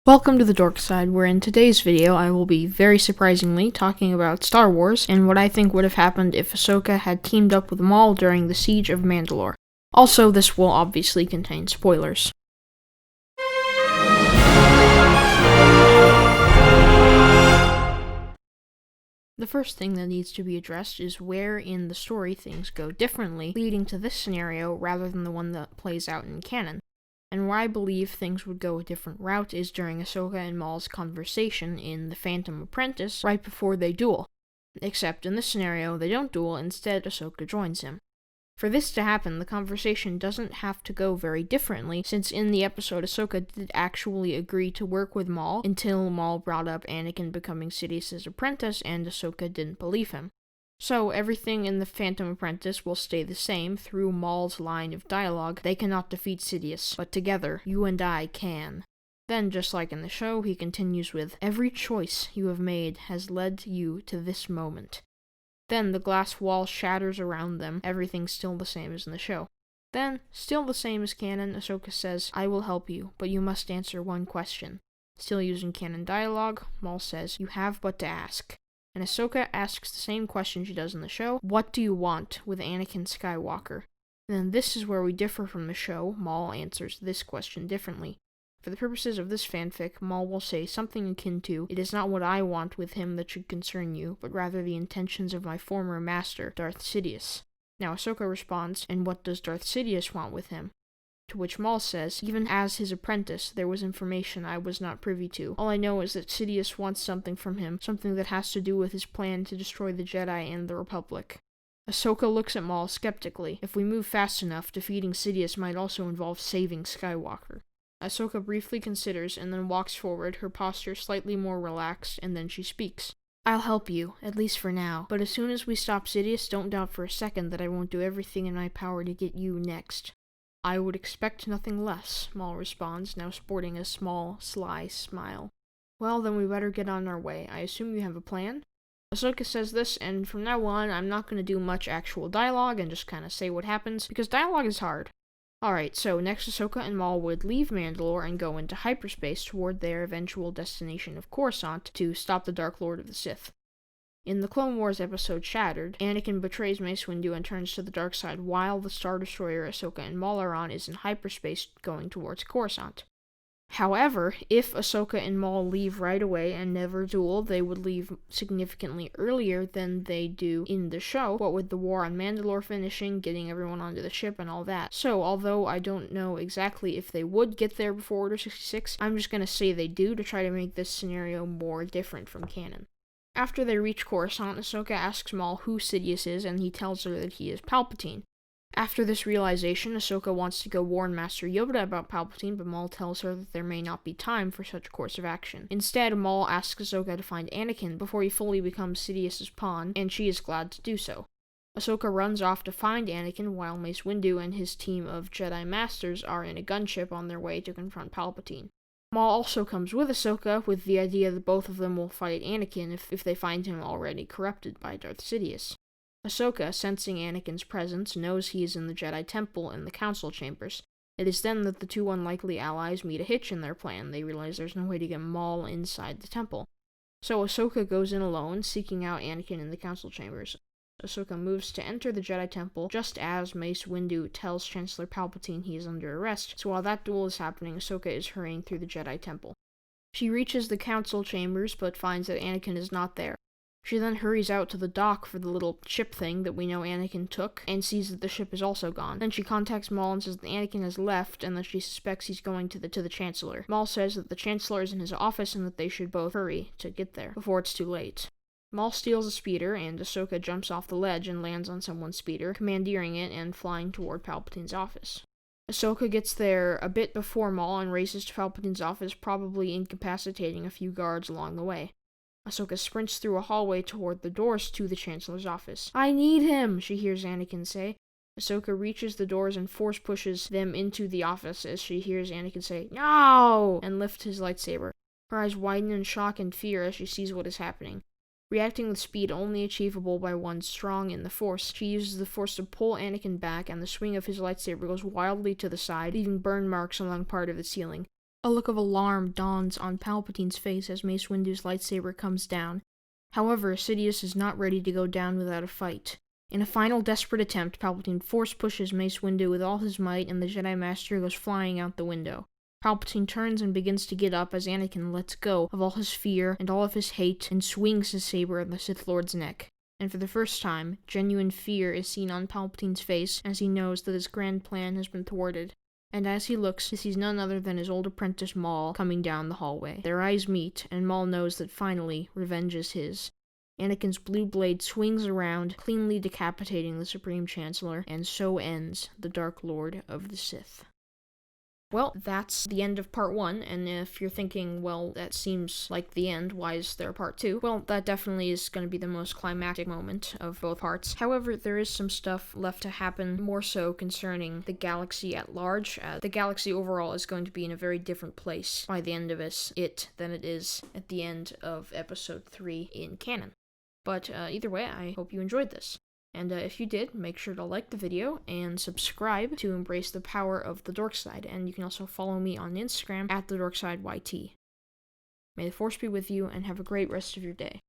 Welcome to the Dork Side, where in today's video I will be, very surprisingly, talking about Star Wars and what I think would have happened if Ahsoka had teamed up with Maul during the Siege of Mandalore. Also, this will obviously contain spoilers. The first thing that needs to be addressed is where in the story things go differently, leading to this scenario rather than the one that plays out in canon. And where I believe things would go a different route is during Ahsoka and Maul's conversation in The Phantom Apprentice right before they duel. Except in this scenario, they don't duel, instead Ahsoka joins him. For this to happen, the conversation doesn't have to go very differently, since in the episode Ahsoka did actually agree to work with Maul until Maul brought up Anakin becoming Sidious's apprentice and Ahsoka didn't believe him. So everything in The Phantom Apprentice will stay the same through Maul's line of dialogue: "They cannot defeat Sidious, but together, you and I can." Then, just like in the show, he continues with, "Every choice you have made has led you to this moment." Then the glass wall shatters around them, everything still the same as in the show. Then, still the same as canon, Ahsoka says, "I will help you, but you must answer one question." Still using canon dialogue, Maul says, "You have but to ask." And Ahsoka asks the same question she does in the show: "What do you want with Anakin Skywalker?" And then this is where we differ from the show. Maul answers this question differently. For the purposes of this fanfic, Maul will say something akin to, "It is not what I want with him that should concern you, but rather the intentions of my former master, Darth Sidious." Now Ahsoka responds, "And what does Darth Sidious want with him?" To which Maul says, "Even as his apprentice, there was information I was not privy to. All I know is that Sidious wants something from him, something that has to do with his plan to destroy the Jedi and the Republic." Ahsoka looks at Maul skeptically. If we move fast enough, defeating Sidious might also involve saving Skywalker. Ahsoka briefly considers and then walks forward, her posture slightly more relaxed, and then she speaks. "I'll help you, at least for now, but as soon as we stop Sidious, don't doubt for a second that I won't do everything in my power to get you next." "I would expect nothing less," Maul responds, now sporting a small, sly smile. "Well, then we better get on our way. I assume you have a plan?" Ahsoka says this, and from now on, I'm not going to do much actual dialogue and just kind of say what happens, because dialogue is hard. Alright, so next Ahsoka and Maul would leave Mandalore and go into hyperspace toward their eventual destination of Coruscant to stop the Dark Lord of the Sith. In the Clone Wars episode Shattered, Anakin betrays Mace Windu and turns to the dark side while the Star Destroyer Ahsoka and Maul are on is in hyperspace going towards Coruscant. However, if Ahsoka and Maul leave right away and never duel, they would leave significantly earlier than they do in the show, what with the war on Mandalore finishing, getting everyone onto the ship and all that. So, although I don't know exactly if they would get there before Order 66, I'm just gonna say they do to try to make this scenario more different from canon. After they reach Coruscant, Ahsoka asks Maul who Sidious is, and he tells her that he is Palpatine. After this realization, Ahsoka wants to go warn Master Yoda about Palpatine, but Maul tells her that there may not be time for such a course of action. Instead, Maul asks Ahsoka to find Anakin before he fully becomes Sidious's pawn, and she is glad to do so. Ahsoka runs off to find Anakin while Mace Windu and his team of Jedi Masters are in a gunship on their way to confront Palpatine. Maul also comes with Ahsoka, with the idea that both of them will fight Anakin if they find him already corrupted by Darth Sidious. Ahsoka, sensing Anakin's presence, knows he is in the Jedi Temple in the Council Chambers. It is then that the two unlikely allies meet a hitch in their plan. They realize there's no way to get Maul inside the temple. So Ahsoka goes in alone, seeking out Anakin in the Council Chambers. Ahsoka moves to enter the Jedi Temple just as Mace Windu tells Chancellor Palpatine he is under arrest, so while that duel is happening, Ahsoka is hurrying through the Jedi Temple. She reaches the Council Chambers, but finds that Anakin is not there. She then hurries out to the dock for the little ship thing that we know Anakin took, and sees that the ship is also gone. Then she contacts Maul and says that Anakin has left, and that she suspects he's going to the Chancellor. Maul says that the Chancellor is in his office and that they should both hurry to get there, before it's too late. Maul steals a speeder, and Ahsoka jumps off the ledge and lands on someone's speeder, commandeering it and flying toward Palpatine's office. Ahsoka gets there a bit before Maul and races to Palpatine's office, probably incapacitating a few guards along the way. Ahsoka sprints through a hallway toward the doors to the Chancellor's office. "I need him," she hears Anakin say. Ahsoka reaches the doors and force pushes them into the office as she hears Anakin say, "No!" and lift his lightsaber. Her eyes widen in shock and fear as she sees what is happening. Reacting with speed only achievable by one strong in the Force, she uses the Force to pull Anakin back, and the swing of his lightsaber goes wildly to the side, leaving burn marks along part of the ceiling. A look of alarm dawns on Palpatine's face as Mace Windu's lightsaber comes down. However, Sidious is not ready to go down without a fight. In a final desperate attempt, Palpatine force pushes Mace Windu with all his might, and the Jedi Master goes flying out the window. Palpatine turns and begins to get up as Anakin lets go of all his fear and all of his hate and swings his saber at the Sith Lord's neck. And for the first time, genuine fear is seen on Palpatine's face as he knows that his grand plan has been thwarted. And as he looks, he sees none other than his old apprentice Maul coming down the hallway. Their eyes meet, and Maul knows that finally, revenge is his. Anakin's blue blade swings around, cleanly decapitating the Supreme Chancellor, and so ends the Dark Lord of the Sith. Well, that's the end of part 1, and if you're thinking, well, that seems like the end, why is there a part 2? Well, that definitely is going to be the most climactic moment of both parts. However, there is some stuff left to happen, more so concerning the galaxy at large. The galaxy overall is going to be in a very different place by the end of it than it is at the end of episode 3 in canon. But either way, I hope you enjoyed this. And if you did, make sure to like the video and subscribe to embrace the power of the Dork Side. And you can also follow me on Instagram at TheDorksideYT. May the Force be with you, and have a great rest of your day.